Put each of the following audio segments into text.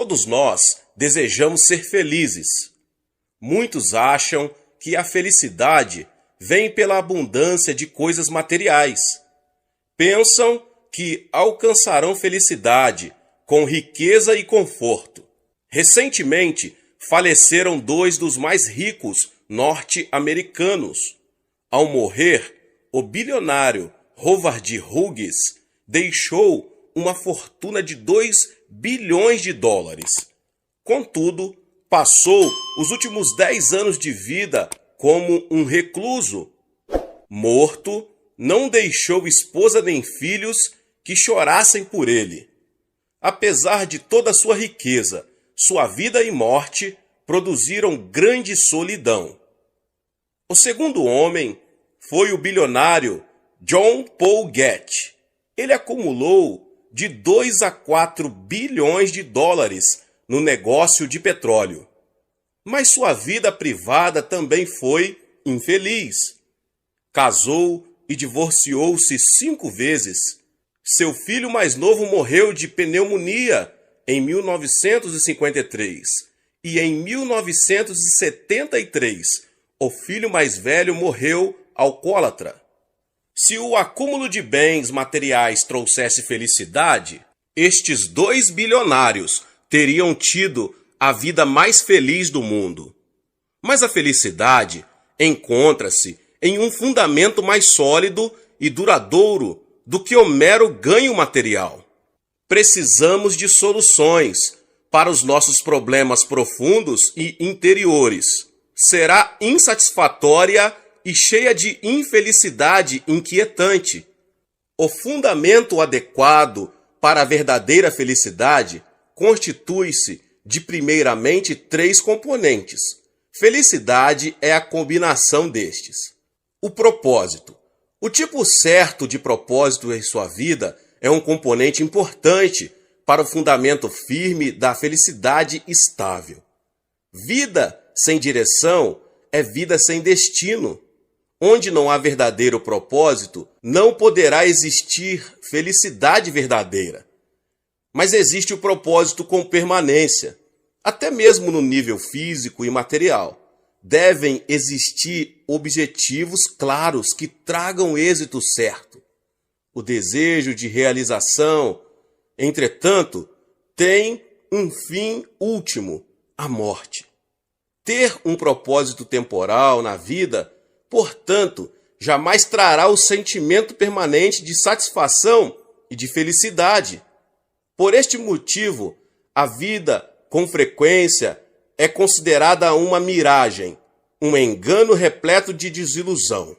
Todos nós desejamos ser felizes. Muitos acham que a felicidade vem pela abundância de coisas materiais. Pensam que alcançarão felicidade com riqueza e conforto. Recentemente, faleceram dois dos mais ricos norte-americanos. Ao morrer, o bilionário Howard Hughes deixou uma fortuna de 2 bilhões de dólares. Contudo, passou os últimos 10 anos de vida como um recluso. Morto, não deixou esposa nem filhos que chorassem por ele. Apesar de toda a sua riqueza, sua vida e morte produziram grande solidão. O segundo homem foi o bilionário John Paul Getty. Ele acumulou de 2 a 4 bilhões de dólares no negócio de petróleo. Mas sua vida privada também foi infeliz. Casou e divorciou-se 5 vezes. Seu filho mais novo morreu de pneumonia em 1953 e em 1973 o filho mais velho morreu alcoólatra. Se o acúmulo de bens materiais trouxesse felicidade, estes 2 bilionários teriam tido a vida mais feliz do mundo. Mas a felicidade encontra-se em um fundamento mais sólido e duradouro do que o mero ganho material. Precisamos de soluções para os nossos problemas profundos e interiores. Será insatisfatória e cheia de infelicidade inquietante. O fundamento adequado para a verdadeira felicidade constitui-se de primeiramente 3 componentes. Felicidade é a combinação destes. O propósito. O tipo certo de propósito em sua vida é um componente importante para o fundamento firme da felicidade estável. Vida sem direção é vida sem destino. Onde não há verdadeiro propósito, não poderá existir felicidade verdadeira. Mas existe o propósito com permanência, até mesmo no nível físico e material. Devem existir objetivos claros que tragam êxito certo. O desejo de realização, entretanto, tem um fim último, a morte. Ter um propósito temporal na vida, portanto, jamais trará o sentimento permanente de satisfação e de felicidade. Por este motivo, a vida, com frequência, é considerada uma miragem, um engano repleto de desilusão.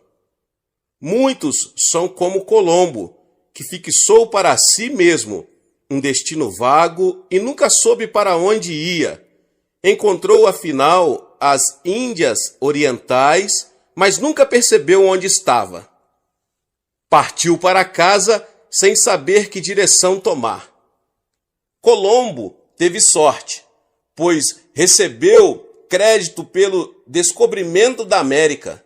Muitos são como Colombo, que fixou para si mesmo um destino vago e nunca soube para onde ia. Encontrou, afinal, as Índias Orientais, mas nunca percebeu onde estava. Partiu para casa sem saber que direção tomar. Colombo teve sorte, pois recebeu crédito pelo descobrimento da América.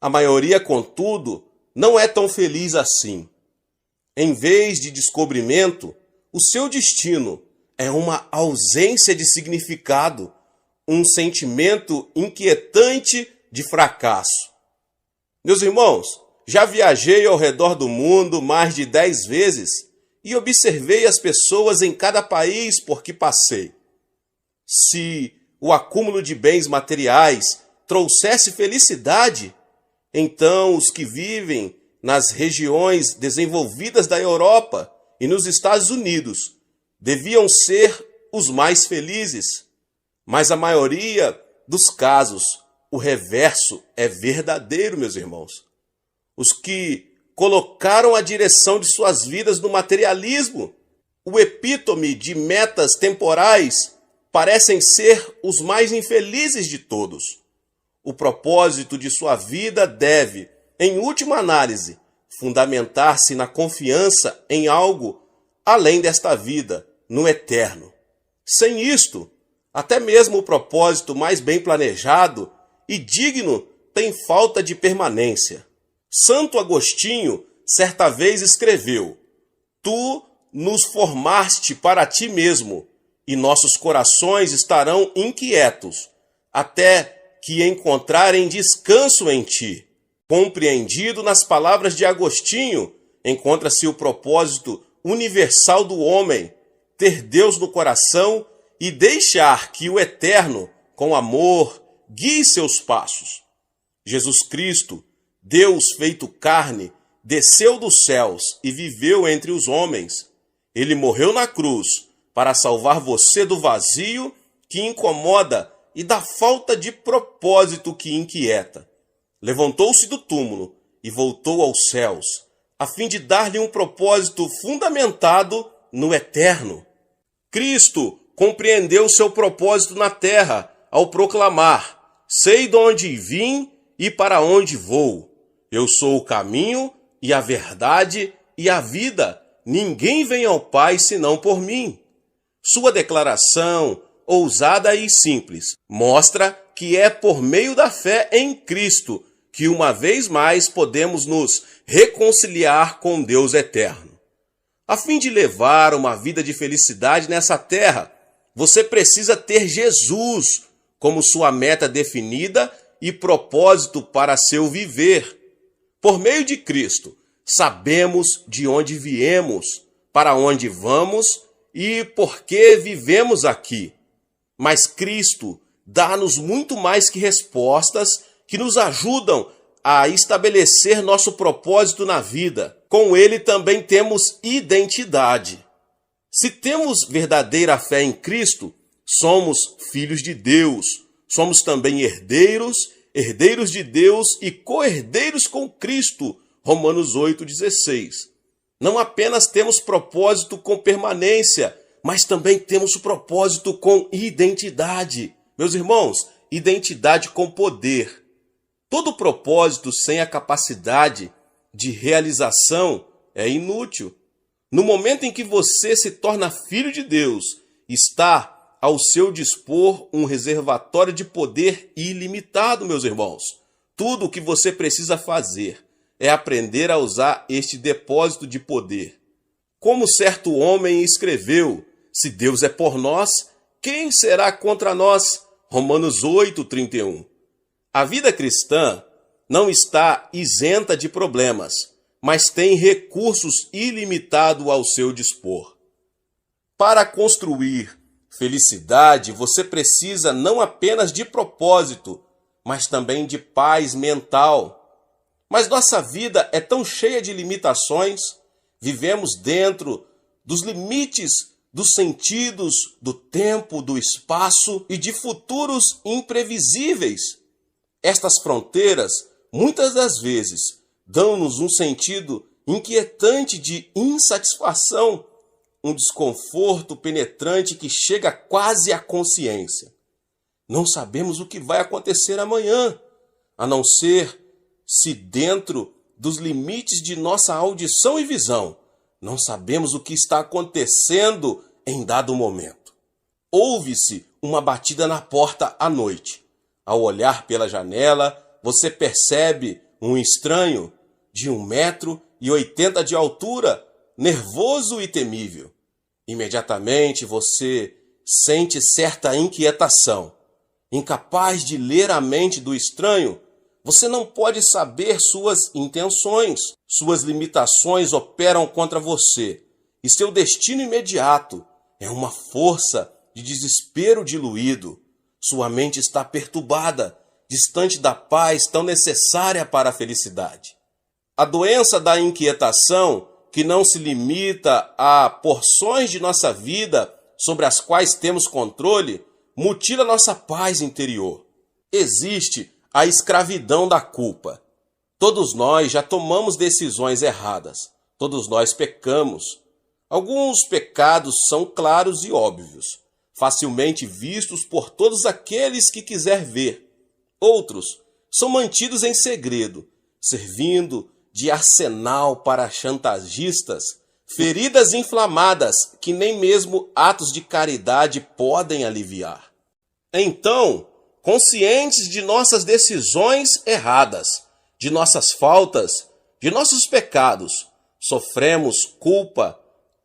A maioria, contudo, não é tão feliz assim. Em vez de descobrimento, o seu destino é uma ausência de significado, um sentimento inquietante de fracasso. Meus irmãos, já viajei ao redor do mundo mais de 10 vezes e observei as pessoas em cada país por que passei. Se o acúmulo de bens materiais trouxesse felicidade, então os que vivem nas regiões desenvolvidas da Europa e nos Estados Unidos deviam ser os mais felizes. Mas a maioria dos casos, o reverso é verdadeiro, meus irmãos. Os que colocaram a direção de suas vidas no materialismo, o epítome de metas temporais, parecem ser os mais infelizes de todos. O propósito de sua vida deve, em última análise, fundamentar-se na confiança em algo além desta vida, no eterno. Sem isto, até mesmo o propósito mais bem planejado e digno tem falta de permanência. Santo Agostinho certa vez escreveu: Tu nos formaste para ti mesmo, e nossos corações estarão inquietos, até que encontrarem descanso em ti. Compreendido nas palavras de Agostinho, encontra-se o propósito universal do homem, ter Deus no coração e deixar que o Eterno, com amor, guie seus passos. Jesus Cristo, Deus feito carne, desceu dos céus e viveu entre os homens. Ele morreu na cruz para salvar você do vazio que incomoda e da falta de propósito que inquieta. Levantou-se do túmulo e voltou aos céus, a fim de dar-lhe um propósito fundamentado no eterno. Cristo compreendeu seu propósito na terra ao proclamar: sei de onde vim e para onde vou. Eu sou o caminho e a verdade e a vida. Ninguém vem ao Pai senão por mim. Sua declaração, ousada e simples, mostra que é por meio da fé em Cristo que uma vez mais podemos nos reconciliar com Deus eterno. A fim de levar uma vida de felicidade nessa terra, você precisa ter Jesus como sua meta definida e propósito para seu viver. Por meio de Cristo, sabemos de onde viemos, para onde vamos e por que vivemos aqui. Mas Cristo dá-nos muito mais que respostas que nos ajudam a estabelecer nosso propósito na vida. Com ele também temos identidade. Se temos verdadeira fé em Cristo, somos filhos de Deus. Somos também herdeiros, herdeiros de Deus e co-herdeiros com Cristo. Romanos 8,16. Não apenas temos propósito com permanência, mas também temos propósito com identidade. Meus irmãos, identidade com poder. Todo propósito sem a capacidade de realização é inútil. No momento em que você se torna filho de Deus, está ao seu dispor um reservatório de poder ilimitado, meus irmãos. Tudo o que você precisa fazer é aprender a usar este depósito de poder. Como certo homem escreveu: se Deus é por nós, quem será contra nós? Romanos 8,31. A vida cristã não está isenta de problemas, mas tem recursos ilimitados ao seu dispor. Para construir felicidade, você precisa não apenas de propósito, mas também de paz mental. Mas nossa vida é tão cheia de limitações, vivemos dentro dos limites dos sentidos, do tempo, do espaço e de futuros imprevisíveis. Estas fronteiras, muitas das vezes, dão-nos um sentido inquietante de insatisfação, um desconforto penetrante que chega quase à consciência. Não sabemos o que vai acontecer amanhã, a não ser se dentro dos limites de nossa audição e visão, não sabemos o que está acontecendo em dado momento. Ouve-se uma batida na porta à noite. Ao olhar pela janela, você percebe um estranho de 1,80 m de altura, nervoso e temível. Imediatamente você sente certa inquietação. Incapaz de ler a mente do estranho, você não pode saber suas intenções. Suas limitações operam contra você. E seu destino imediato é uma força de desespero diluído. Sua mente está perturbada, distante da paz tão necessária para a felicidade. A doença da inquietação, que não se limita a porções de nossa vida sobre as quais temos controle, mutila nossa paz interior. Existe a escravidão da culpa. Todos nós já tomamos decisões erradas. Todos nós pecamos. Alguns pecados são claros e óbvios, facilmente vistos por todos aqueles que quiser ver. Outros são mantidos em segredo, servindo de arsenal para chantagistas, feridas inflamadas que nem mesmo atos de caridade podem aliviar. Então, conscientes de nossas decisões erradas, de nossas faltas, de nossos pecados, sofremos culpa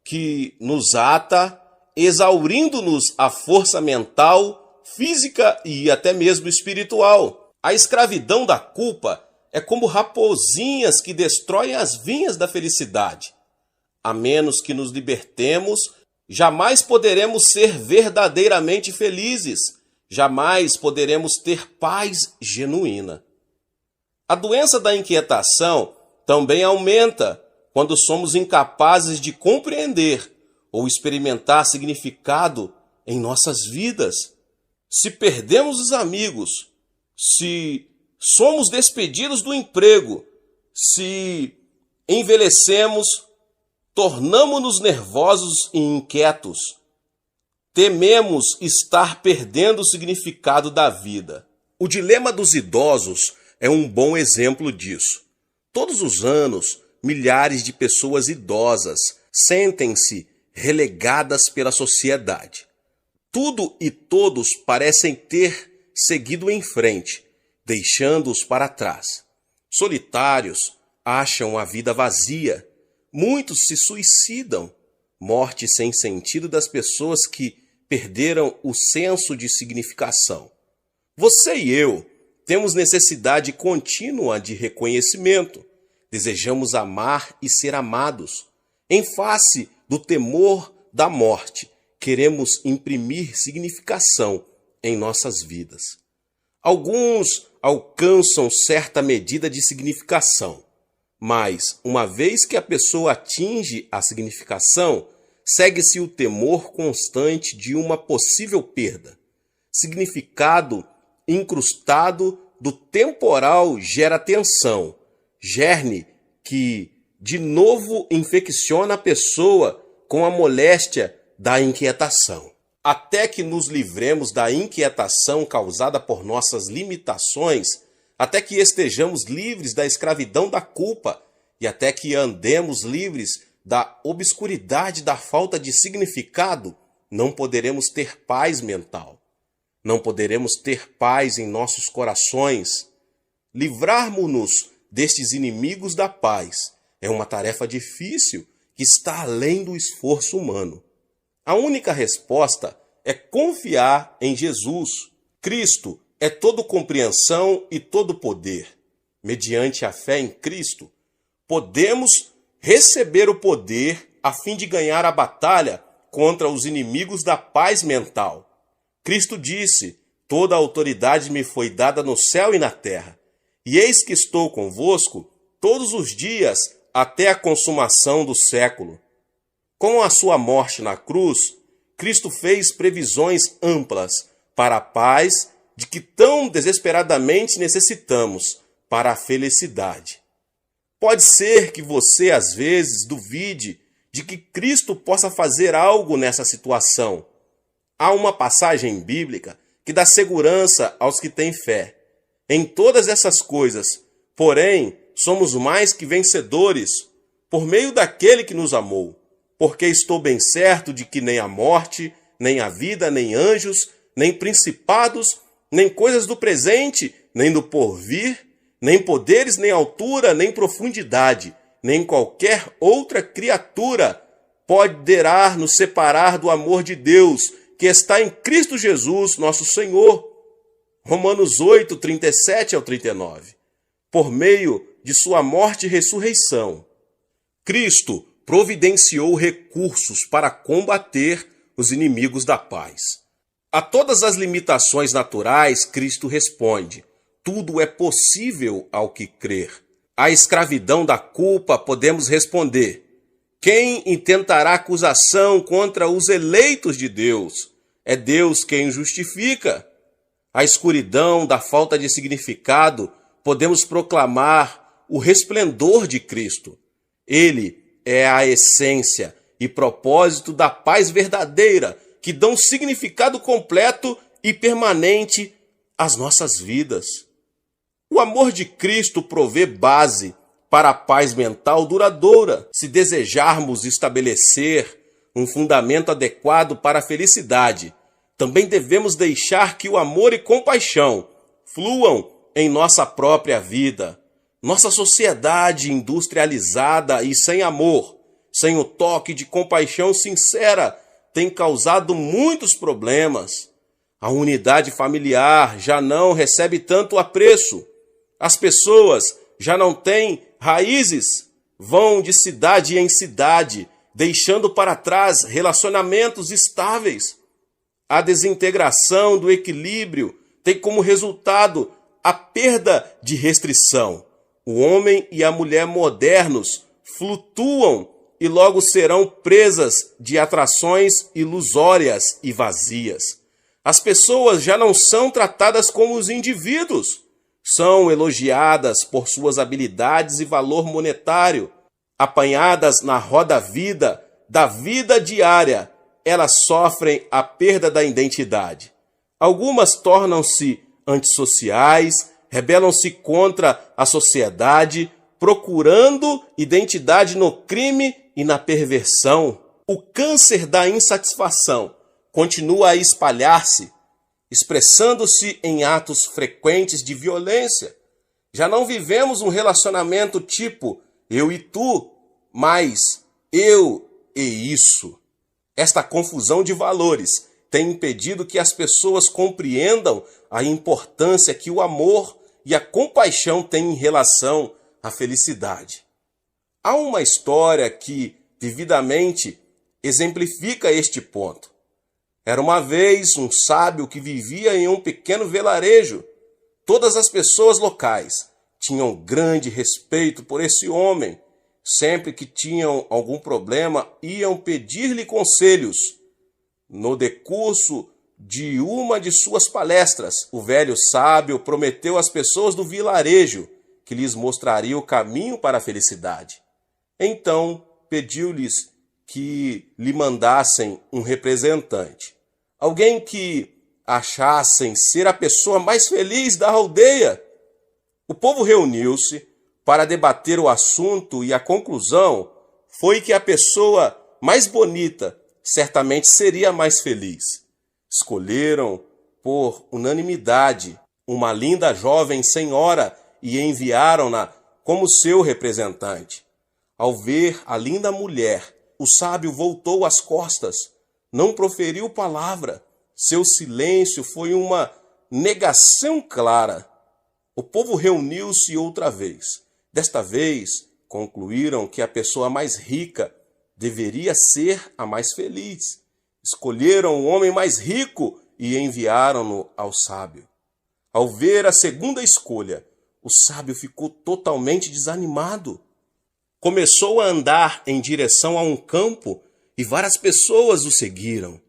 que nos ata exaurindo-nos a força mental, física e até mesmo espiritual. A escravidão da culpa é como raposinhas que destroem as vinhas da felicidade. A menos que nos libertemos, jamais poderemos ser verdadeiramente felizes, jamais poderemos ter paz genuína. A doença da inquietação também aumenta quando somos incapazes de compreender ou experimentar significado em nossas vidas. Se perdemos os amigos, se somos despedidos do emprego, se envelhecemos, tornamo-nos nervosos e inquietos. Tememos estar perdendo o significado da vida. O dilema dos idosos é um bom exemplo disso. Todos os anos, milhares de pessoas idosas sentem-se relegadas pela sociedade. Tudo e todos parecem ter seguido em frente, deixando-os para trás. Solitários, acham a vida vazia. Muitos se suicidam. Morte sem sentido das pessoas que perderam o senso de significação. Você e eu temos necessidade contínua de reconhecimento. Desejamos amar e ser amados. Em face do temor da morte, queremos imprimir significação em nossas vidas. Alguns alcançam certa medida de significação, mas, uma vez que a pessoa atinge a significação, segue-se o temor constante de uma possível perda. Significado incrustado do temporal gera tensão, germe que, de novo, infecciona a pessoa com a moléstia da inquietação. Até que nos livremos da inquietação causada por nossas limitações, até que estejamos livres da escravidão da culpa e até que andemos livres da obscuridade da falta de significado, não poderemos ter paz mental. Não poderemos ter paz em nossos corações. Livrarmos-nos destes inimigos da paz é uma tarefa difícil que está além do esforço humano. A única resposta é confiar em Jesus. Cristo é toda compreensão e todo poder. Mediante a fé em Cristo, podemos receber o poder a fim de ganhar a batalha contra os inimigos da paz mental. Cristo disse: toda a autoridade me foi dada no céu e na terra, e eis que estou convosco todos os dias até a consumação do século. Com a sua morte na cruz, Cristo fez previsões amplas para a paz de que tão desesperadamente necessitamos para a felicidade. Pode ser que você, às vezes, duvide de que Cristo possa fazer algo nessa situação. Há uma passagem bíblica que dá segurança aos que têm fé. Em todas essas coisas, porém, somos mais que vencedores por meio daquele que nos amou. Porque estou bem certo de que nem a morte, nem a vida, nem anjos, nem principados, nem coisas do presente, nem do porvir, nem poderes, nem altura, nem profundidade, nem qualquer outra criatura poderá nos separar do amor de Deus, que está em Cristo Jesus, nosso Senhor. Romanos 8, 37 ao 39. Por meio de sua morte e ressurreição, Cristo providenciou recursos para combater os inimigos da paz. A todas as limitações naturais, Cristo responde: tudo é possível ao que crer. À escravidão da culpa, podemos responder: quem intentará acusação contra os eleitos de Deus? É Deus quem justifica. À escuridão da falta de significado, podemos proclamar o resplendor de Cristo. Ele é a essência e propósito da paz verdadeira, que dão significado completo e permanente às nossas vidas. O amor de Cristo provê base para a paz mental duradoura. Se desejarmos estabelecer um fundamento adequado para a felicidade, também devemos deixar que o amor e compaixão fluam em nossa própria vida. Nossa sociedade industrializada e sem amor, sem o toque de compaixão sincera, tem causado muitos problemas. A unidade familiar já não recebe tanto apreço. As pessoas já não têm raízes, vão de cidade em cidade, deixando para trás relacionamentos estáveis. A desintegração do equilíbrio tem como resultado a perda de restrição. O homem e a mulher modernos flutuam e logo serão presas de atrações ilusórias e vazias. As pessoas já não são tratadas como os indivíduos, são elogiadas por suas habilidades e valor monetário. Apanhadas na roda-vida da vida diária, elas sofrem a perda da identidade. Algumas tornam-se antissociais, rebelam-se contra a sociedade, procurando identidade no crime e na perversão. O câncer da insatisfação continua a espalhar-se, expressando-se em atos frequentes de violência. Já não vivemos um relacionamento tipo eu e tu, mas eu e isso. Esta confusão de valores tem impedido que as pessoas compreendam a importância que o amor e a compaixão têm em relação à felicidade. Há uma história que vividamente exemplifica este ponto. Era uma vez um sábio que vivia em um pequeno vilarejo. Todas as pessoas locais tinham grande respeito por esse homem. Sempre que tinham algum problema, iam pedir-lhe conselhos. No decurso de uma de suas palestras, o velho sábio prometeu às pessoas do vilarejo que lhes mostraria o caminho para a felicidade. Então, pediu-lhes que lhe mandassem um representante, alguém que achassem ser a pessoa mais feliz da aldeia. O povo reuniu-se para debater o assunto e a conclusão foi que a pessoa mais bonita certamente seria mais feliz. Escolheram, por unanimidade, uma linda jovem senhora e enviaram-na como seu representante. Ao ver a linda mulher, o sábio voltou as costas, não proferiu palavra. Seu silêncio foi uma negação clara. O povo reuniu-se outra vez. Desta vez, concluíram que a pessoa mais rica deveria ser a mais feliz. Escolheram o homem mais rico e enviaram-no ao sábio. Ao ver a segunda escolha, o sábio ficou totalmente desanimado. Começou a andar em direção a um campo e várias pessoas o seguiram.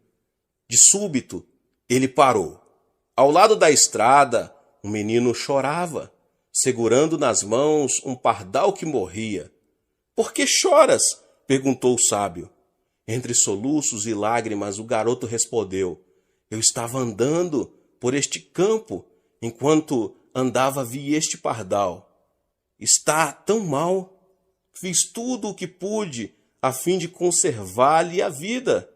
De súbito, ele parou. Ao lado da estrada, um menino chorava, segurando nas mãos um pardal que morria. — Por que choras? Perguntou o sábio. Entre soluços e lágrimas, o garoto respondeu: Eu estava andando por este campo. Enquanto andava, vi este pardal. Está tão mal. Fiz tudo o que pude a fim de conservar-lhe a vida,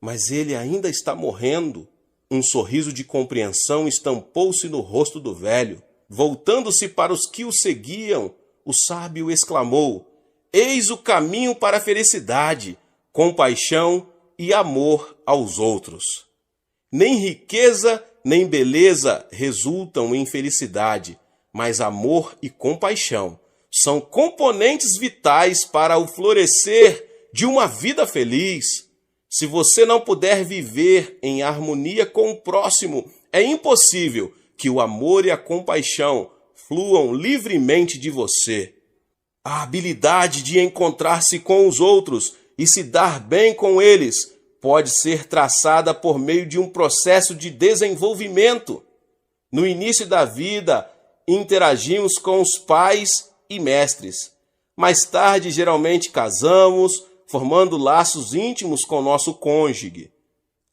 mas ele ainda está morrendo. Um sorriso de compreensão estampou-se no rosto do velho. Voltando-se para os que o seguiam, o sábio exclamou: Eis o caminho para a felicidade, compaixão e amor aos outros. Nem riqueza nem beleza resultam em felicidade, mas amor e compaixão são componentes vitais para o florescer de uma vida feliz. Se você não puder viver em harmonia com o próximo, é impossível que o amor e a compaixão fluam livremente de você. A habilidade de encontrar-se com os outros e se dar bem com eles pode ser traçada por meio de um processo de desenvolvimento. No início da vida, interagimos com os pais e mestres. Mais tarde, geralmente casamos, formando laços íntimos com nosso cônjuge.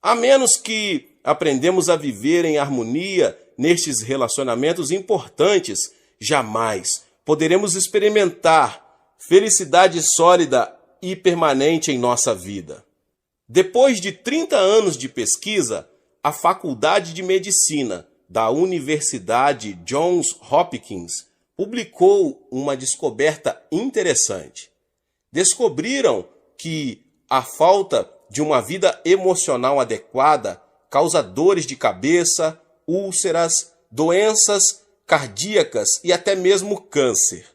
A menos que aprendemos a viver em harmonia nestes relacionamentos importantes, jamais poderemos experimentar felicidade sólida e permanente em nossa vida. Depois de 30 anos de pesquisa, a Faculdade de Medicina da Universidade Johns Hopkins publicou uma descoberta interessante. Descobriram que a falta de uma vida emocional adequada causa dores de cabeça, úlceras, doenças cardíacas e até mesmo câncer.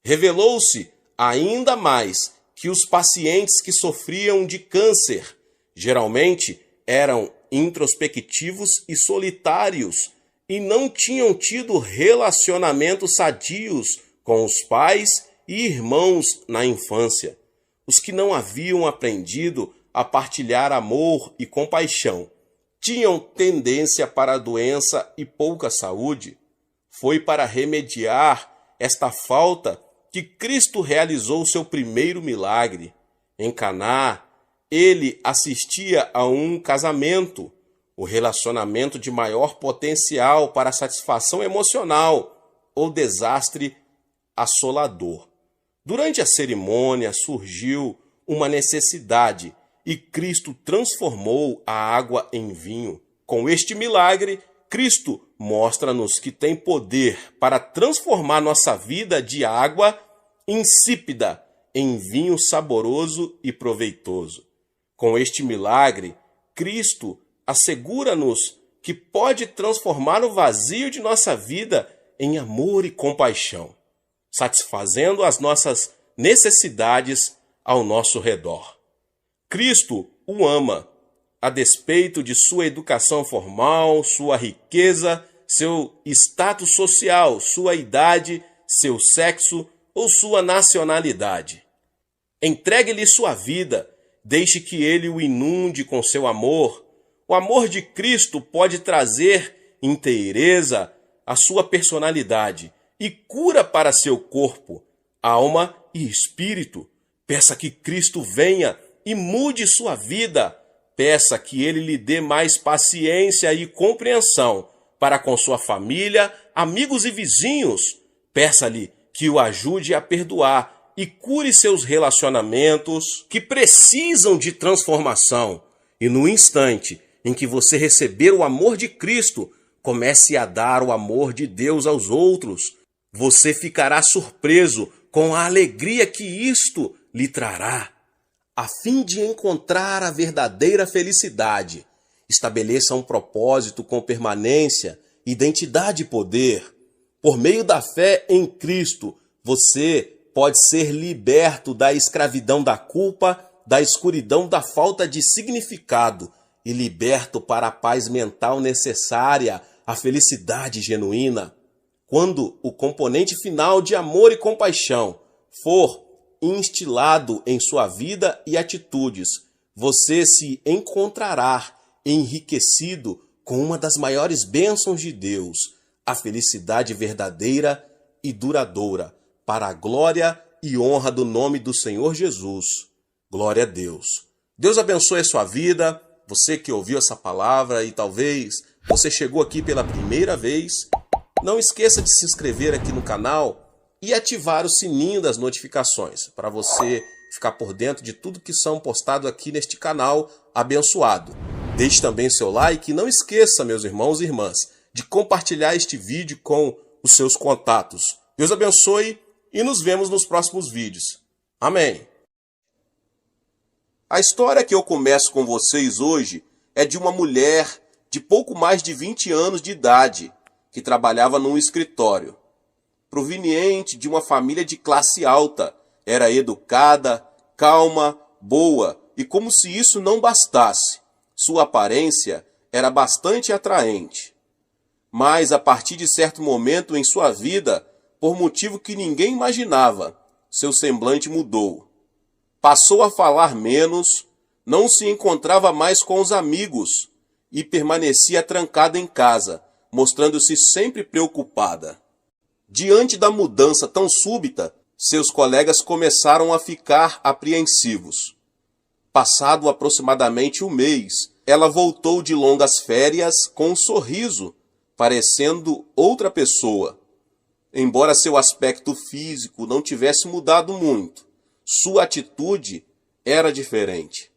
Revelou-se ainda mais que os pacientes que sofriam de câncer geralmente eram introspectivos e solitários e não tinham tido relacionamentos sadios com os pais e irmãos na infância. Os que não haviam aprendido a partilhar amor e compaixão tinham tendência para a doença e pouca saúde. Foi para remediar esta falta que Cristo realizou seu primeiro milagre. Em Caná, ele assistia a um casamento, o relacionamento de maior potencial para satisfação emocional ou desastre assolador. Durante a cerimônia surgiu uma necessidade e Cristo transformou a água em vinho. Com este milagre, Cristo mostra-nos que tem poder para transformar nossa vida de água insípida em vinho saboroso e proveitoso. Com este milagre, Cristo assegura-nos que pode transformar o vazio de nossa vida em amor e compaixão, satisfazendo as nossas necessidades ao nosso redor. Cristo o ama, a despeito de sua educação formal, sua riqueza, seu status social, sua idade, seu sexo ou sua nacionalidade. Entregue-lhe sua vida, deixe que ele o inunde com seu amor. O amor de Cristo pode trazer inteireza à sua personalidade e cura para seu corpo, alma e espírito. Peça que Cristo venha e mude sua vida. Peça que ele lhe dê mais paciência e compreensão para com sua família, amigos e vizinhos. Peça-lhe que o ajude a perdoar e cure seus relacionamentos que precisam de transformação. E no instante em que você receber o amor de Cristo, comece a dar o amor de Deus aos outros. Você ficará surpreso com a alegria que isto lhe trará. A fim de encontrar a verdadeira felicidade, estabeleça um propósito com permanência, identidade e poder. Por meio da fé em Cristo, você pode ser liberto da escravidão da culpa, da escuridão da falta de significado e liberto para a paz mental necessária, a felicidade genuína. Quando o componente final de amor e compaixão for instilado em sua vida e atitudes, você se encontrará enriquecido com uma das maiores bênçãos de Deus, a felicidade verdadeira e duradoura, para a glória e honra do nome do Senhor Jesus. Glória a Deus. Deus abençoe a sua vida, você que ouviu essa palavra e talvez você chegou aqui pela primeira vez. Não esqueça de se inscrever aqui no canal e ativar o sininho das notificações, para você ficar por dentro de tudo que são postado aqui neste canal abençoado. Deixe também seu like e não esqueça, meus irmãos e irmãs, de compartilhar este vídeo com os seus contatos. Deus abençoe e nos vemos nos próximos vídeos. Amém. A história que eu começo com vocês hoje é de uma mulher de pouco mais de 20 anos de idade, que trabalhava num escritório. Proveniente de uma família de classe alta, era educada, calma, boa, e como se isso não bastasse, sua aparência era bastante atraente. Mas a partir de certo momento em sua vida, por motivo que ninguém imaginava, seu semblante mudou. Passou a falar menos, não se encontrava mais com os amigos e permanecia trancada em casa, mostrando-se sempre preocupada. Diante da mudança tão súbita, seus colegas começaram a ficar apreensivos. Passado aproximadamente um mês, ela voltou de longas férias com um sorriso, parecendo outra pessoa. Embora seu aspecto físico não tivesse mudado muito, sua atitude era diferente.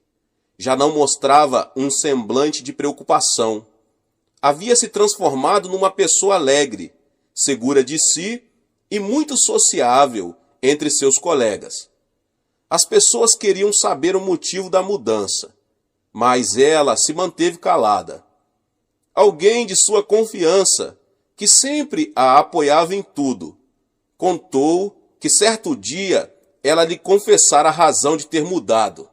Já não mostrava um semblante de preocupação. Havia se transformado numa pessoa alegre, segura de si e muito sociável entre seus colegas. As pessoas queriam saber o motivo da mudança. mas ela se manteve calada. Alguém de sua confiança, que sempre a apoiava em tudo, contou que certo dia ela lhe confessara a razão de ter mudado.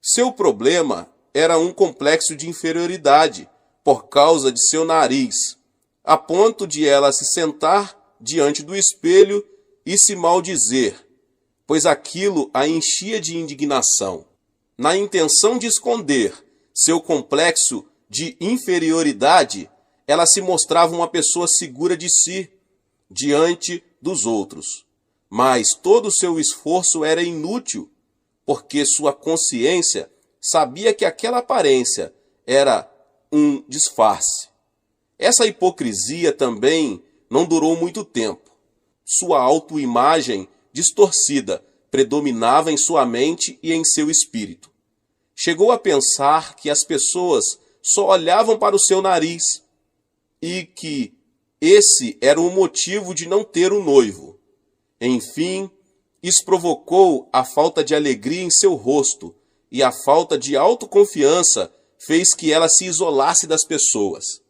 Seu problema era um complexo de inferioridade por causa de seu nariz, a ponto de ela se sentar diante do espelho e se maldizer, pois aquilo a enchia de indignação. Na intenção de esconder seu complexo de inferioridade, ela se mostrava uma pessoa segura de si diante dos outros. Mas todo o seu esforço era inútil, porque sua consciência sabia que aquela aparência era um disfarce. Essa hipocrisia também não durou muito tempo. Sua autoimagem distorcida predominava em sua mente e em seu espírito. Chegou a pensar que as pessoas só olhavam para o seu nariz e que esse era o motivo de não ter um noivo. Enfim, isso provocou a falta de alegria em seu rosto e a falta de autoconfiança fez que ela se isolasse das pessoas.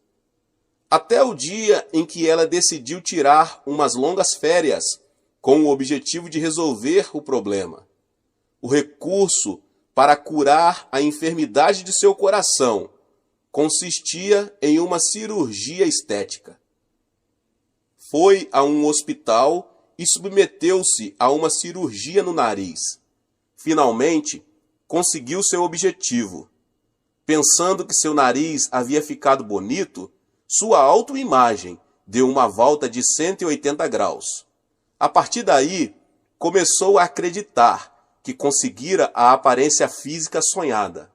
Até o dia em que ela decidiu tirar umas longas férias com o objetivo de resolver o problema. O recurso para curar a enfermidade de seu coração consistia em uma cirurgia estética. Foi a um hospital e submeteu-se a uma cirurgia no nariz. Finalmente, conseguiu seu objetivo. Pensando que seu nariz havia ficado bonito, sua autoimagem deu uma volta de 180 graus. A partir daí, começou a acreditar que conseguira a aparência física sonhada.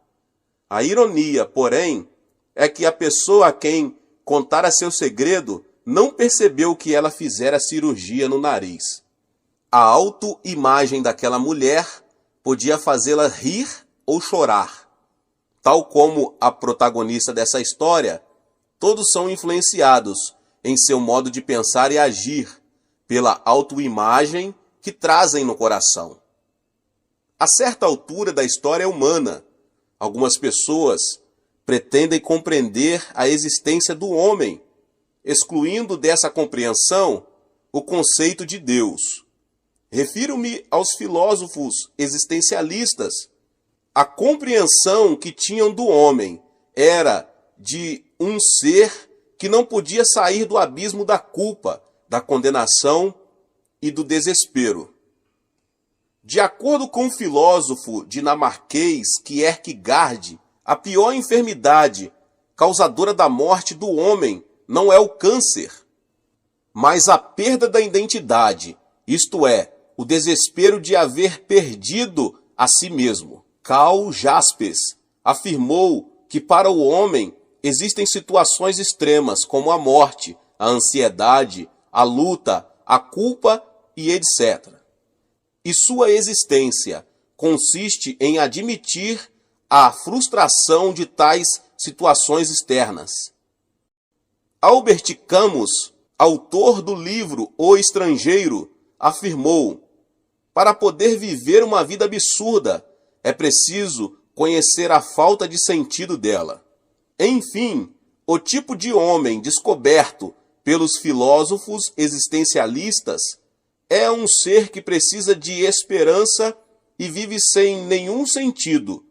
A ironia, porém, é que a pessoa a quem contara seu segredo não percebeu que ela fizera cirurgia no nariz. A autoimagem daquela mulher podia fazê-la rir ou chorar. Tal como a protagonista dessa história, todos são influenciados em seu modo de pensar e agir pela autoimagem que trazem no coração. A certa altura da história humana, algumas pessoas pretendem compreender a existência do homem, excluindo dessa compreensão o conceito de Deus. Refiro-me aos filósofos existencialistas. A compreensão que tinham do homem era de um ser que não podia sair do abismo da culpa, da condenação e do desespero. De acordo com o filósofo dinamarquês Kierkegaard, a pior enfermidade causadora da morte do homem não é o câncer, mas a perda da identidade, isto é, o desespero de haver perdido a si mesmo. Karl Jaspers afirmou que para o homem existem situações extremas como a morte, a ansiedade, a luta, a culpa e etc. E sua existência consiste em admitir a frustração de tais situações externas. Albert Camus, autor do livro O Estrangeiro, afirmou: para poder viver uma vida absurda, é preciso conhecer a falta de sentido dela. Enfim, o tipo de homem descoberto pelos filósofos existencialistas é um ser que precisa de esperança e vive sem nenhum sentido.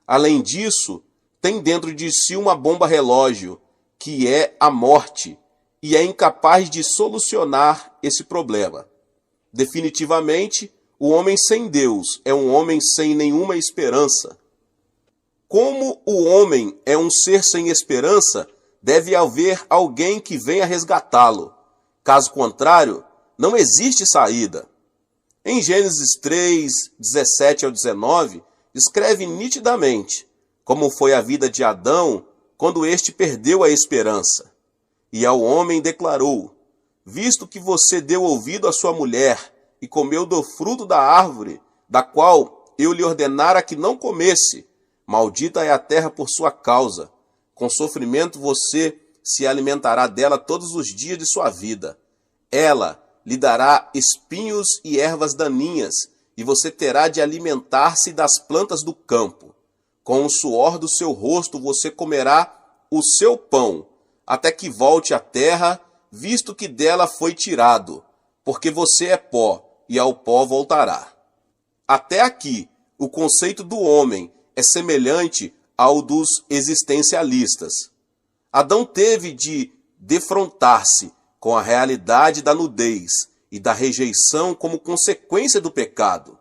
Além disso, tem dentro de si uma bomba relógio, que é a morte, e é incapaz de solucionar esse problema. Definitivamente, o homem sem Deus é um homem sem nenhuma esperança. Como o homem é um ser sem esperança, deve haver alguém que venha resgatá-lo. Caso contrário, não existe saída. Em Gênesis 3, 17 ao 19, descreve nitidamente como foi a vida de Adão quando este perdeu a esperança. E ao homem declarou: visto que você deu ouvido à sua mulher e comeu do fruto da árvore, da qual eu lhe ordenara que não comesse, maldita é a terra por sua causa. Com sofrimento você se alimentará dela todos os dias de sua vida. Ela lhe dará espinhos e ervas daninhas, e você terá de alimentar-se das plantas do campo. Com o suor do seu rosto você comerá o seu pão, até que volte à terra, visto que dela foi tirado, porque você é pó, e ao pó voltará. Até aqui, o conceito do homem é semelhante ao dos existencialistas. Adão teve de defrontar-se com a realidade da nudez e da rejeição como consequência do pecado.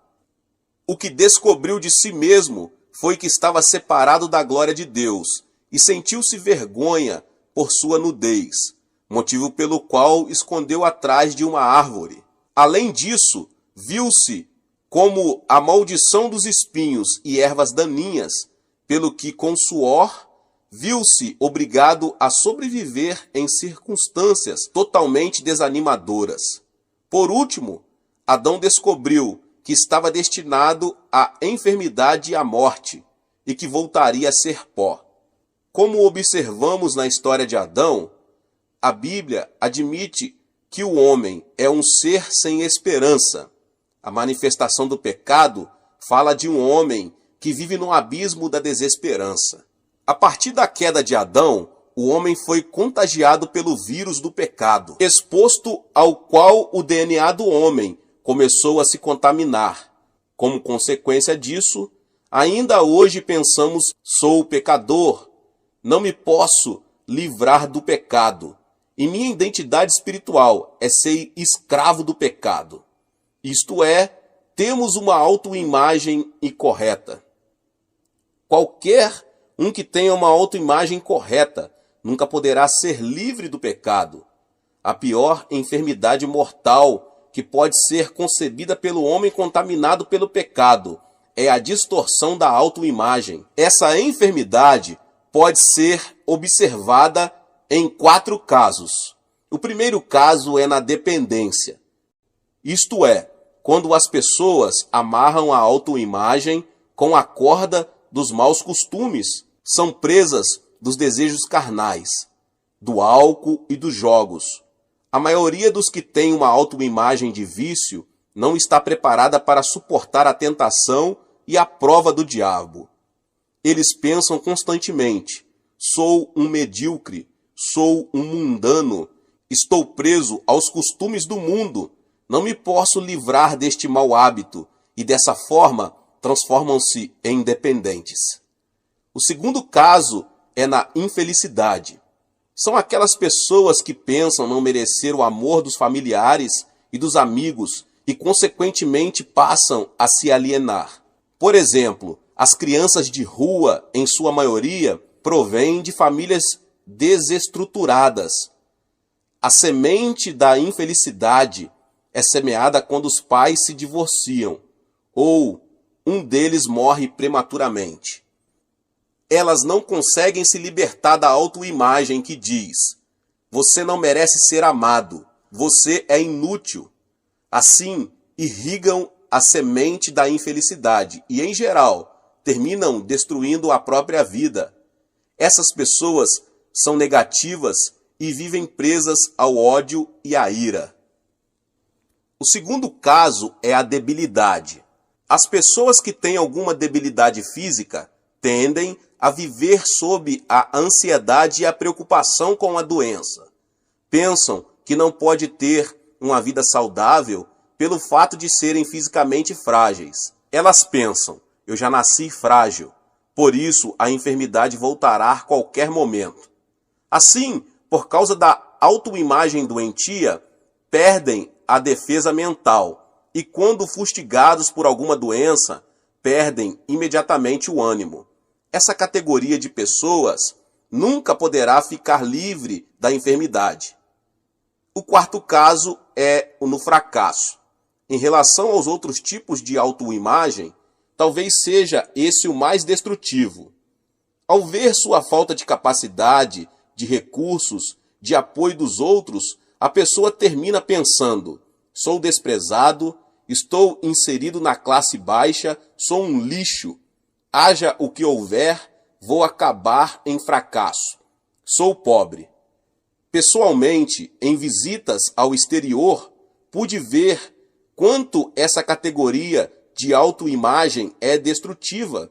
O que descobriu de si mesmo foi que estava separado da glória de Deus e sentiu-se vergonha por sua nudez, motivo pelo qual escondeu atrás de uma árvore. Além disso, viu-se como a maldição dos espinhos e ervas daninhas, pelo que com suor viu-se obrigado a sobreviver em circunstâncias totalmente desanimadoras. Por último, Adão descobriu que estava destinado à enfermidade e à morte, e que voltaria a ser pó. Como observamos na história de Adão, a Bíblia admite que o homem é um ser sem esperança. A manifestação do pecado fala de um homem que vive no abismo da desesperança. A partir da queda de Adão, o homem foi contagiado pelo vírus do pecado, exposto ao qual o DNA do homem começou a se contaminar. Como consequência disso, ainda hoje pensamos: sou pecador, não me posso livrar do pecado, e minha identidade espiritual é ser escravo do pecado. Isto é, temos uma autoimagem incorreta. Qualquer um que tenha uma autoimagem correta nunca poderá ser livre do pecado. A pior enfermidade mortal que pode ser concebida pelo homem contaminado pelo pecado é a distorção da autoimagem. Essa enfermidade pode ser observada em 4 casos. O primeiro caso é na dependência. Isto é, quando as pessoas amarram a autoimagem com a corda dos maus costumes, são presas dos desejos carnais, do álcool e dos jogos. A maioria dos que tem uma autoimagem de vício não está preparada para suportar a tentação e a prova do diabo. Eles pensam constantemente: sou um medíocre, sou um mundano, estou preso aos costumes do mundo, não me posso livrar deste mau hábito, e dessa forma transformam-se em dependentes. O segundo caso é na infelicidade. São aquelas pessoas que pensam não merecer o amor dos familiares e dos amigos e, consequentemente, passam a se alienar. Por exemplo, as crianças de rua, em sua maioria, provêm de famílias desestruturadas. A semente da infelicidade é semeada quando os pais se divorciam ou um deles morre prematuramente. Elas não conseguem se libertar da autoimagem que diz: você não merece ser amado, você é inútil. Assim, irrigam a semente da infelicidade e, em geral, terminam destruindo a própria vida. Essas pessoas são negativas e vivem presas ao ódio e à ira. O segundo caso é a debilidade. As pessoas que têm alguma debilidade física tendem a viver sob a ansiedade e a preocupação com a doença. Pensam que não pode ter uma vida saudável pelo fato de serem fisicamente frágeis. Elas pensam: eu já nasci frágil, por isso a enfermidade voltará a qualquer momento. Assim, por causa da autoimagem doentia, perdem a defesa mental e, quando fustigados por alguma doença, perdem imediatamente o ânimo. Essa categoria de pessoas nunca poderá ficar livre da enfermidade. O quarto caso é no fracasso. Em relação aos outros tipos de autoimagem, talvez seja esse o mais destrutivo. Ao ver sua falta de capacidade, de recursos, de apoio dos outros, a pessoa termina pensando: sou desprezado, estou inserido na classe baixa, sou um lixo. Haja o que houver, vou acabar em fracasso. Sou pobre. Pessoalmente, em visitas ao exterior, pude ver quanto essa categoria de autoimagem é destrutiva.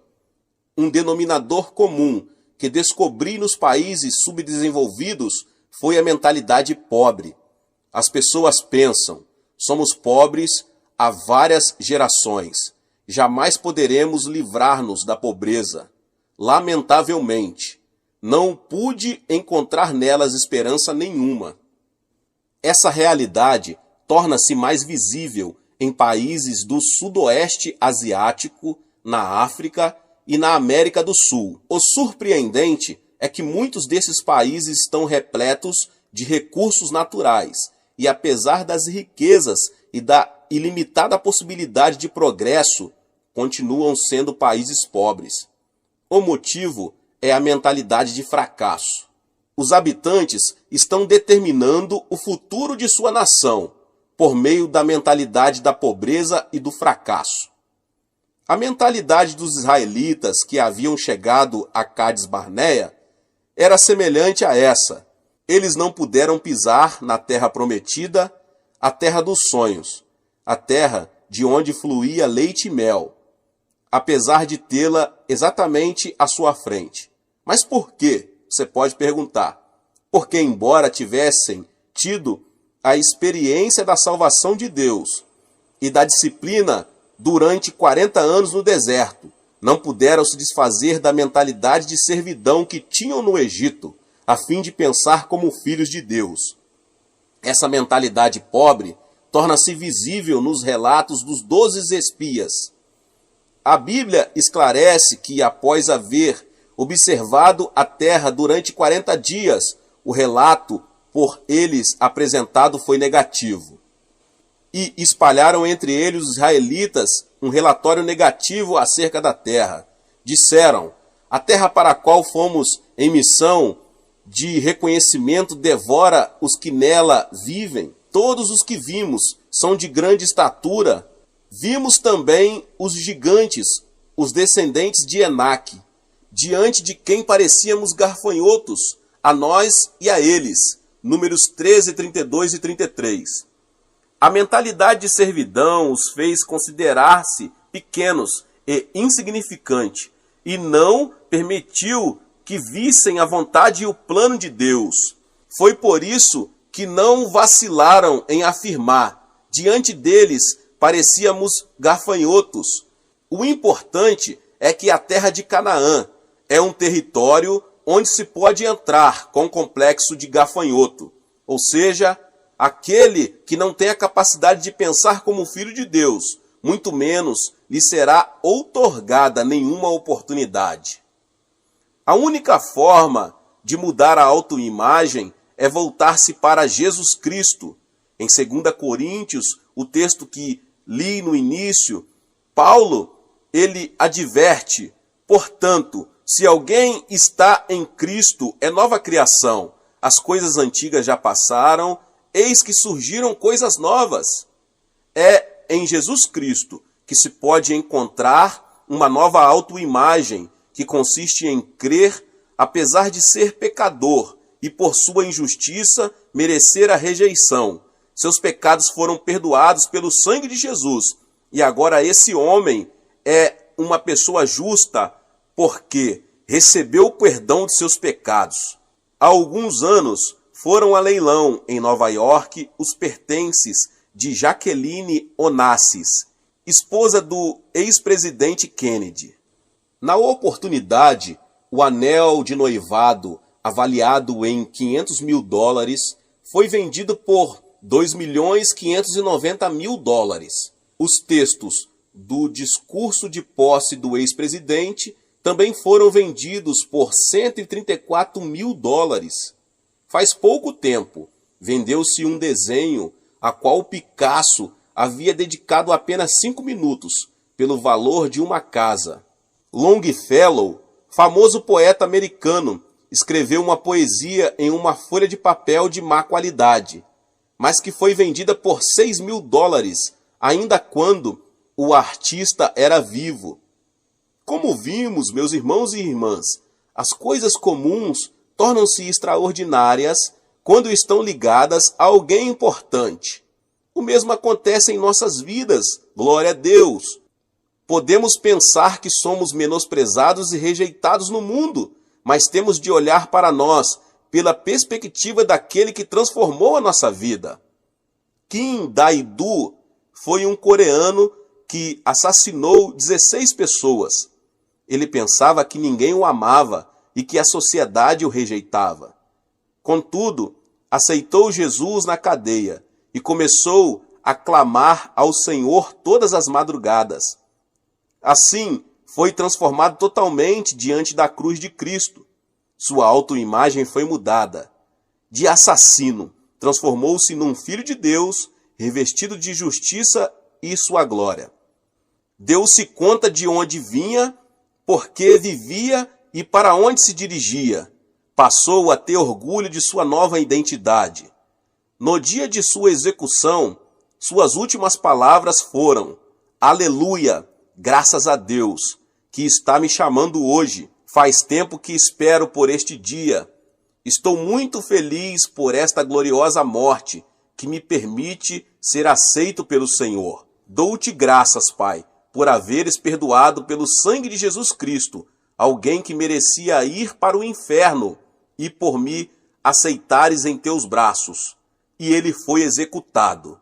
um denominador comum que descobri nos países subdesenvolvidos foi a mentalidade pobre. As pessoas pensam: somos pobres há várias gerações. Jamais poderemos livrar-nos da pobreza. Lamentavelmente, não pude encontrar nelas esperança nenhuma. Essa realidade torna-se mais visível em países do Sudoeste Asiático, na África e na América do Sul. O surpreendente é que muitos desses países estão repletos de recursos naturais e, apesar das riquezas e da ilimitada possibilidade de progresso, continuam sendo países pobres. O motivo é a mentalidade de fracasso. Os habitantes estão determinando o futuro de sua nação por meio da mentalidade da pobreza e do fracasso. A mentalidade dos israelitas que haviam chegado a Cádiz Barneia era semelhante a essa. Eles não puderam pisar na terra prometida, a terra dos sonhos, a terra de onde fluía leite e mel, apesar de tê-la exatamente à sua frente. Mas por quê? Você pode perguntar. Porque, embora tivessem tido a experiência da salvação de Deus e da disciplina durante 40 anos no deserto, não puderam se desfazer da mentalidade de servidão que tinham no Egito, a fim de pensar como filhos de Deus. Essa mentalidade pobre torna-se visível nos relatos dos 12 espias. A Bíblia esclarece que, após haver observado a terra durante 40 dias, o relato por eles apresentado foi negativo. E espalharam entre eles os israelitas um relatório negativo acerca da terra. Disseram: a terra para a qual fomos em missão de reconhecimento devora os que nela vivem. Todos os que vimos são de grande estatura. Vimos também os gigantes, os descendentes de Enaque, diante de quem parecíamos garfanhotos, a nós e a eles. Números 13, 32 e 33. A mentalidade de servidão os fez considerar-se pequenos e insignificantes, e não permitiu que vissem a vontade e o plano de Deus. Foi por isso que não vacilaram em afirmar: diante deles parecíamos gafanhotos. O importante é que a terra de Canaã é um território onde se pode entrar com o complexo de gafanhoto, ou seja, aquele que não tem a capacidade de pensar como filho de Deus, muito menos lhe será outorgada nenhuma oportunidade. A única forma de mudar a autoimagem é voltar-se para Jesus Cristo. Em 2 Coríntios, o texto que li no início, Paulo, ele adverte: portanto, se alguém está em Cristo, é nova criação. As coisas antigas já passaram, eis que surgiram coisas novas. É em Jesus Cristo que se pode encontrar uma nova autoimagem, que consiste em crer, apesar de ser pecador, e por sua injustiça merecer a rejeição. Seus pecados foram perdoados pelo sangue de Jesus, e agora esse homem é uma pessoa justa, porque recebeu o perdão de seus pecados. Há alguns anos foram a leilão em Nova York os pertences de Jacqueline Onassis, esposa do ex-presidente Kennedy. Na oportunidade, o anel de noivado, avaliado em $500 mil, foi vendido por $2.590.000. Os textos do discurso de posse do ex-presidente também foram vendidos por $134 mil. Faz pouco tempo, vendeu-se um desenho a qual Picasso havia dedicado apenas 5 minutos, pelo valor de uma casa. Longfellow, famoso poeta americano, escreveu uma poesia em uma folha de papel de má qualidade, mas que foi vendida por $6 mil, ainda quando o artista era vivo. Como vimos, meus irmãos e irmãs, as coisas comuns tornam-se extraordinárias quando estão ligadas a alguém importante. O mesmo acontece em nossas vidas, glória a Deus. Podemos pensar que somos menosprezados e rejeitados no mundo, mas temos de olhar para nós pela perspectiva daquele que transformou a nossa vida. Kim Dae-do foi um coreano que assassinou 16 pessoas. Ele pensava que ninguém o amava e que a sociedade o rejeitava. Contudo, aceitou Jesus na cadeia e começou a clamar ao Senhor todas as madrugadas. Assim, foi transformado totalmente diante da cruz de Cristo. Sua autoimagem foi mudada. De assassino, transformou-se num filho de Deus, revestido de justiça e sua glória. Deu-se conta de onde vinha, por que vivia e para onde se dirigia. Passou a ter orgulho de sua nova identidade. No dia de sua execução, suas últimas palavras foram: Aleluia, graças a Deus, que está me chamando hoje. Faz tempo que espero por este dia. Estou muito feliz por esta gloriosa morte, que me permite ser aceito pelo Senhor. Dou-te graças, Pai, por haveres perdoado pelo sangue de Jesus Cristo, alguém que merecia ir para o inferno, e por me aceitares em teus braços. E ele foi executado.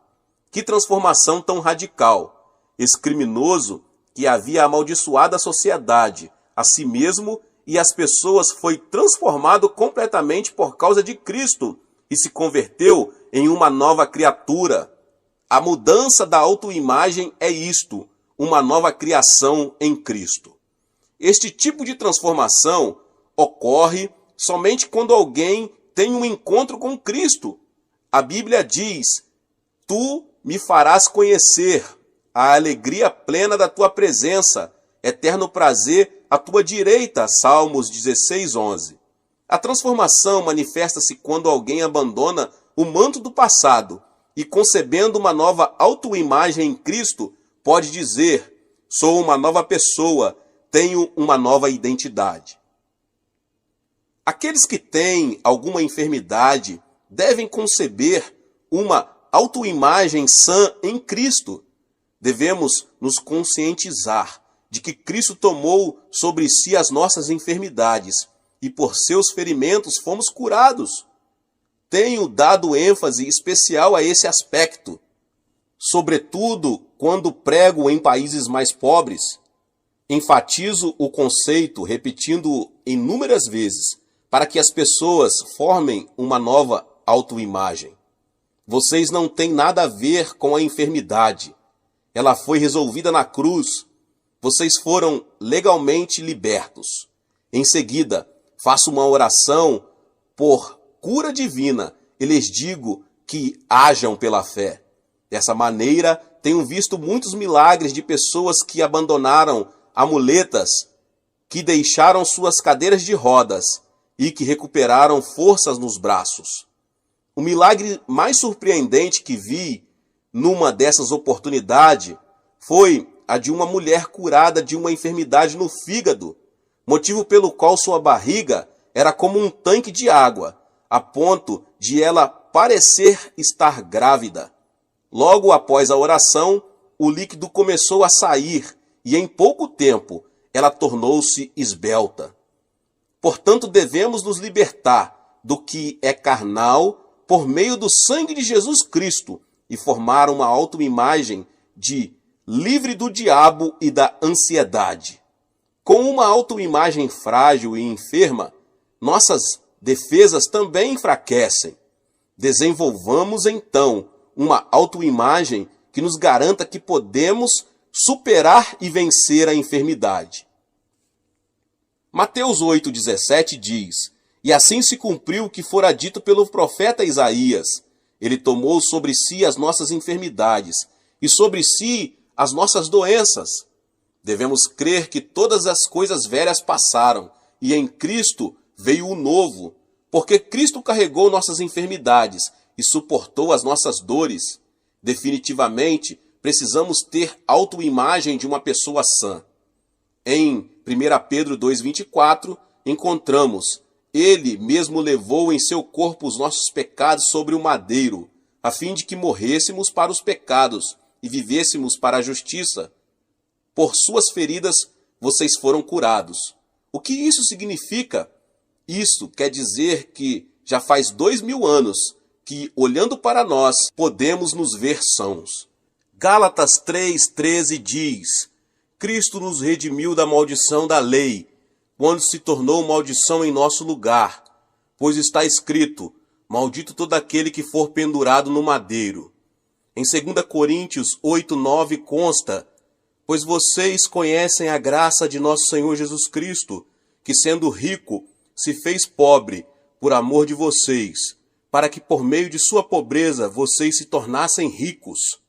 Que transformação tão radical! Esse criminoso que havia amaldiçoado a sociedade, a si mesmo e as pessoas, foi transformado completamente por causa de Cristo e se converteu em uma nova criatura. A mudança da autoimagem é isto, uma nova criação em Cristo. Este tipo de transformação ocorre somente quando alguém tem um encontro com Cristo. A Bíblia diz: Tu me farás conhecer a alegria plena da tua presença, eterno prazer à tua direita. Salmos 16:11. A transformação manifesta-se quando alguém abandona o manto do passado e, concebendo uma nova autoimagem em Cristo, pode dizer: sou uma nova pessoa, tenho uma nova identidade. Aqueles que têm alguma enfermidade devem conceber uma autoimagem sã em Cristo. Devemos nos conscientizar de que Cristo tomou sobre si as nossas enfermidades e por seus ferimentos fomos curados. Tenho dado ênfase especial a esse aspecto, sobretudo quando prego em países mais pobres. Enfatizo o conceito, repetindo-o inúmeras vezes, para que as pessoas formem uma nova autoimagem. Vocês não têm nada a ver com a enfermidade. Ela foi resolvida na cruz. Vocês foram legalmente libertos. Em seguida, faço uma oração por cura divina e lhes digo que hajam pela fé. Dessa maneira, tenho visto muitos milagres de pessoas que abandonaram amuletas, que deixaram suas cadeiras de rodas e que recuperaram forças nos braços. O milagre mais surpreendente que vi numa dessas oportunidades foi a de uma mulher curada de uma enfermidade no fígado, motivo pelo qual sua barriga era como um tanque de água, a ponto de ela parecer estar grávida. Logo após a oração, o líquido começou a sair e em pouco tempo ela tornou-se esbelta. Portanto, devemos nos libertar do que é carnal por meio do sangue de Jesus Cristo e formar uma autoimagem de livre do diabo e da ansiedade. Com uma autoimagem frágil e enferma, nossas defesas também enfraquecem. Desenvolvamos então uma autoimagem que nos garanta que podemos superar e vencer a enfermidade. Mateus 8,17 diz: E assim se cumpriu o que fora dito pelo profeta Isaías. Ele tomou sobre si as nossas enfermidades e sobre si as nossas doenças. Devemos crer que todas as coisas velhas passaram e em Cristo veio o novo, porque Cristo carregou nossas enfermidades e suportou as nossas dores. Definitivamente, precisamos ter autoimagem de uma pessoa sã. Em 1 Pedro 2,24, encontramos: Ele mesmo levou em seu corpo os nossos pecados sobre o madeiro, a fim de que morrêssemos para os pecados e vivêssemos para a justiça. Por suas feridas vocês foram curados. O que isso significa? Isso quer dizer que já faz 2000 anos que, olhando para nós, podemos nos ver sãos. Gálatas 3,13 diz: Cristo nos redimiu da maldição da lei, quando se tornou maldição em nosso lugar, pois está escrito: maldito todo aquele que for pendurado no madeiro. Em 2 Coríntios 8,9 consta: pois vocês conhecem a graça de nosso Senhor Jesus Cristo, que sendo rico, se fez pobre, por amor de vocês, para que por meio de sua pobreza vocês se tornassem ricos.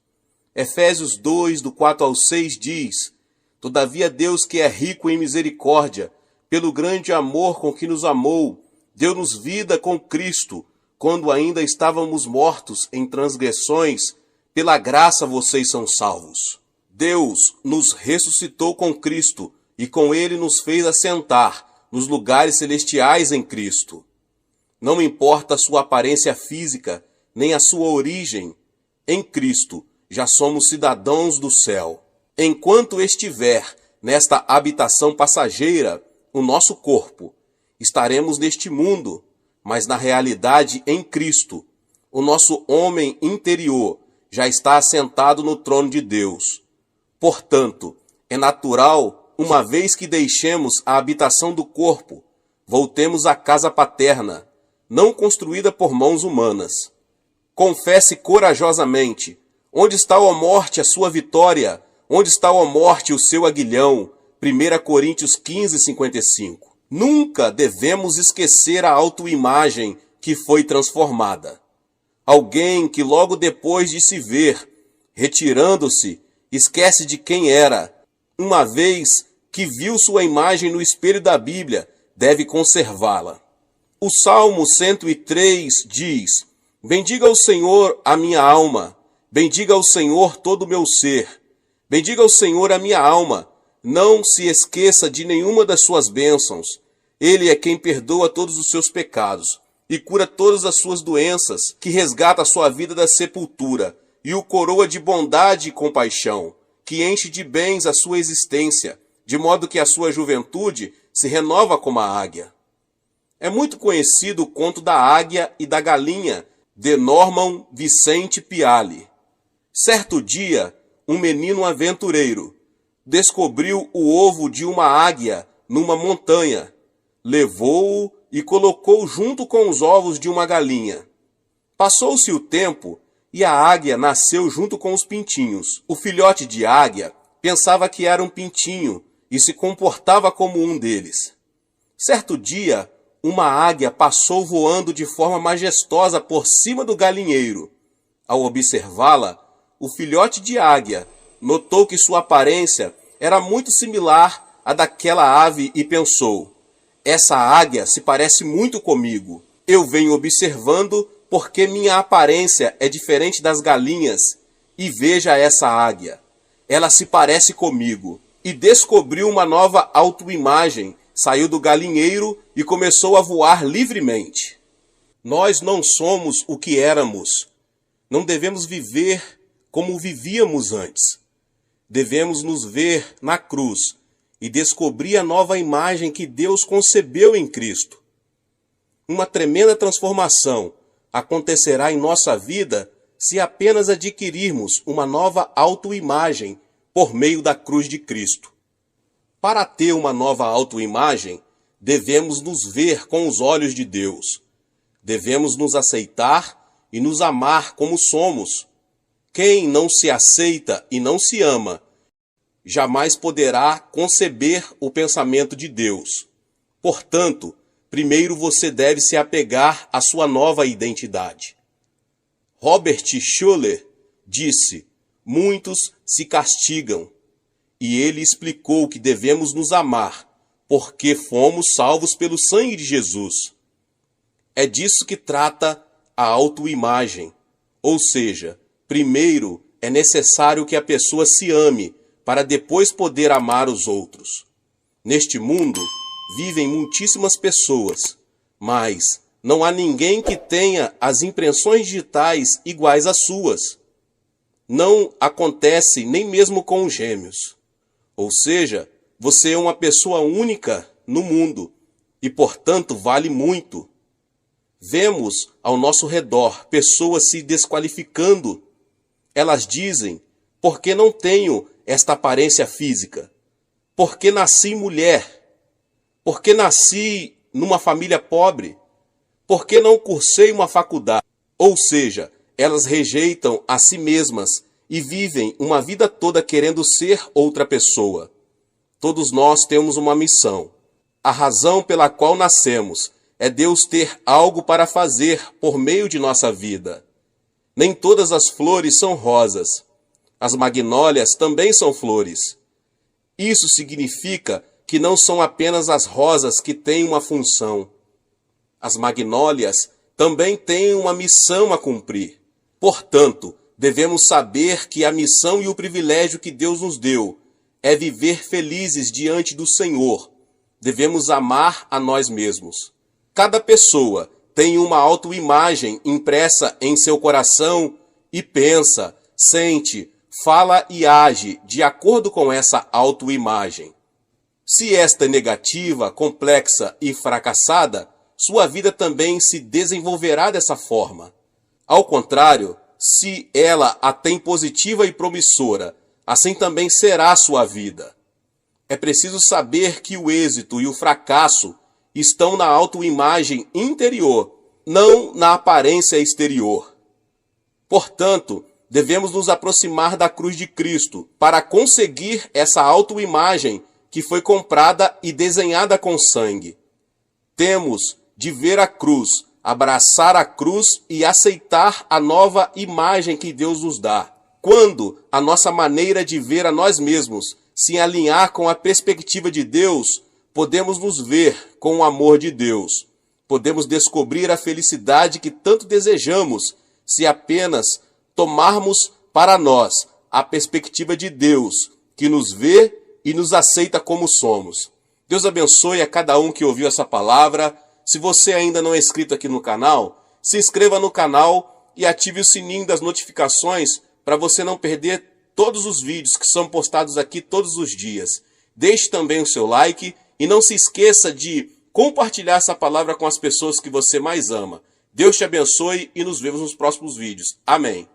Efésios 2, do 4 ao 6 diz: todavia Deus, que é rico em misericórdia, pelo grande amor com que nos amou, deu-nos vida com Cristo, quando ainda estávamos mortos em transgressões, pela graça vocês são salvos. Deus nos ressuscitou com Cristo e com ele nos fez assentar nos lugares celestiais em Cristo. Não importa a sua aparência física, nem a sua origem, em Cristo já somos cidadãos do céu. Enquanto estiver nesta habitação passageira, o nosso corpo, estaremos neste mundo, mas na realidade em Cristo, o nosso homem interior já está assentado no trono de Deus. Portanto, é natural, uma vez que deixemos a habitação do corpo, voltemos à casa paterna, não construída por mãos humanas. Confesse corajosamente: onde está, ó morte, a sua vitória? Onde está, ó morte, o seu aguilhão? 1 Coríntios 15:55. Nunca devemos esquecer a autoimagem que foi transformada. Alguém que logo depois de se ver, retirando-se, esquece de quem era. Uma vez que viu sua imagem no espelho da Bíblia, deve conservá-la. O Salmo 103 diz: bendiga ao Senhor a minha alma, bendiga ao Senhor todo o meu ser. Bendiga ao Senhor a minha alma, não se esqueça de nenhuma das suas bênçãos. Ele é quem perdoa todos os seus pecados e cura todas as suas doenças, que resgata a sua vida da sepultura e o coroa de bondade e compaixão, que enche de bens a sua existência, de modo que a sua juventude se renova como a águia. É muito conhecido o conto da águia e da galinha, de Norman Vincent Peale. Certo dia, um menino aventureiro descobriu o ovo de uma águia numa montanha, levou-o e colocou junto com os ovos de uma galinha. Passou-se o tempo e a águia nasceu junto com os pintinhos. O filhote de águia pensava que era um pintinho e se comportava como um deles. Certo dia, uma águia passou voando de forma majestosa por cima do galinheiro. Ao observá-la, o filhote de águia notou que sua aparência era muito similar à daquela ave e pensou: essa águia se parece muito comigo. Eu venho observando porque minha aparência é diferente das galinhas e veja essa águia. Ela se parece comigo. E descobriu uma nova autoimagem, saiu do galinheiro e começou a voar livremente. Nós não somos o que éramos. Não devemos viver como vivíamos antes. Devemos nos ver na cruz e descobrir a nova imagem que Deus concebeu em Cristo. Uma tremenda transformação acontecerá em nossa vida se apenas adquirirmos uma nova autoimagem por meio da cruz de Cristo. Para ter uma nova autoimagem, devemos nos ver com os olhos de Deus. Devemos nos aceitar e nos amar como somos. Quem não se aceita e não se ama, jamais poderá conceber o pensamento de Deus. Portanto, primeiro você deve se apegar à sua nova identidade. Robert Schuller disse: muitos se castigam. E ele explicou que devemos nos amar, porque fomos salvos pelo sangue de Jesus. É disso que trata a autoimagem. Ou seja, primeiro é necessário que a pessoa se ame, para depois poder amar os outros. Neste mundo, vivem muitíssimas pessoas, mas não há ninguém que tenha as impressões digitais iguais às suas. Não acontece nem mesmo com os gêmeos. Ou seja, você é uma pessoa única no mundo e, portanto, vale muito. Vemos ao nosso redor pessoas se desqualificando. Elas dizem: porque não tenho esta aparência física? Porque nasci mulher? Porque nasci numa família pobre? Porque não cursei uma faculdade? Ou seja, elas rejeitam a si mesmas e vivem uma vida toda querendo ser outra pessoa. Todos nós temos uma missão. A razão pela qual nascemos é Deus ter algo para fazer por meio de nossa vida. Nem todas as flores são rosas. As magnólias também são flores. Isso significa que não são apenas as rosas que têm uma função. As magnólias também têm uma missão a cumprir. Portanto, devemos saber que a missão e o privilégio que Deus nos deu é viver felizes diante do Senhor. Devemos amar a nós mesmos. Cada pessoa tem uma autoimagem impressa em seu coração e pensa, sente, fala e age de acordo com essa autoimagem. Se esta é negativa, complexa e fracassada, sua vida também se desenvolverá dessa forma. Ao contrário, se ela a tem positiva e promissora, assim também será a sua vida. É preciso saber que o êxito e o fracasso estão na autoimagem interior, não na aparência exterior. Portanto, devemos nos aproximar da cruz de Cristo para conseguir essa autoimagem que foi comprada e desenhada com sangue. Temos de ver a cruz, abraçar a cruz e aceitar a nova imagem que Deus nos dá. Quando a nossa maneira de ver a nós mesmos se alinhar com a perspectiva de Deus, podemos nos ver com o amor de Deus. Podemos descobrir a felicidade que tanto desejamos se apenas tomarmos para nós a perspectiva de Deus, que nos vê e nos aceita como somos. Deus abençoe a cada um que ouviu essa palavra. Se você ainda não é inscrito aqui no canal, se inscreva no canal e ative o sininho das notificações para você não perder todos os vídeos que são postados aqui todos os dias. Deixe também o seu like e não se esqueça de compartilhar essa palavra com as pessoas que você mais ama. Deus te abençoe e nos vemos nos próximos vídeos. Amém.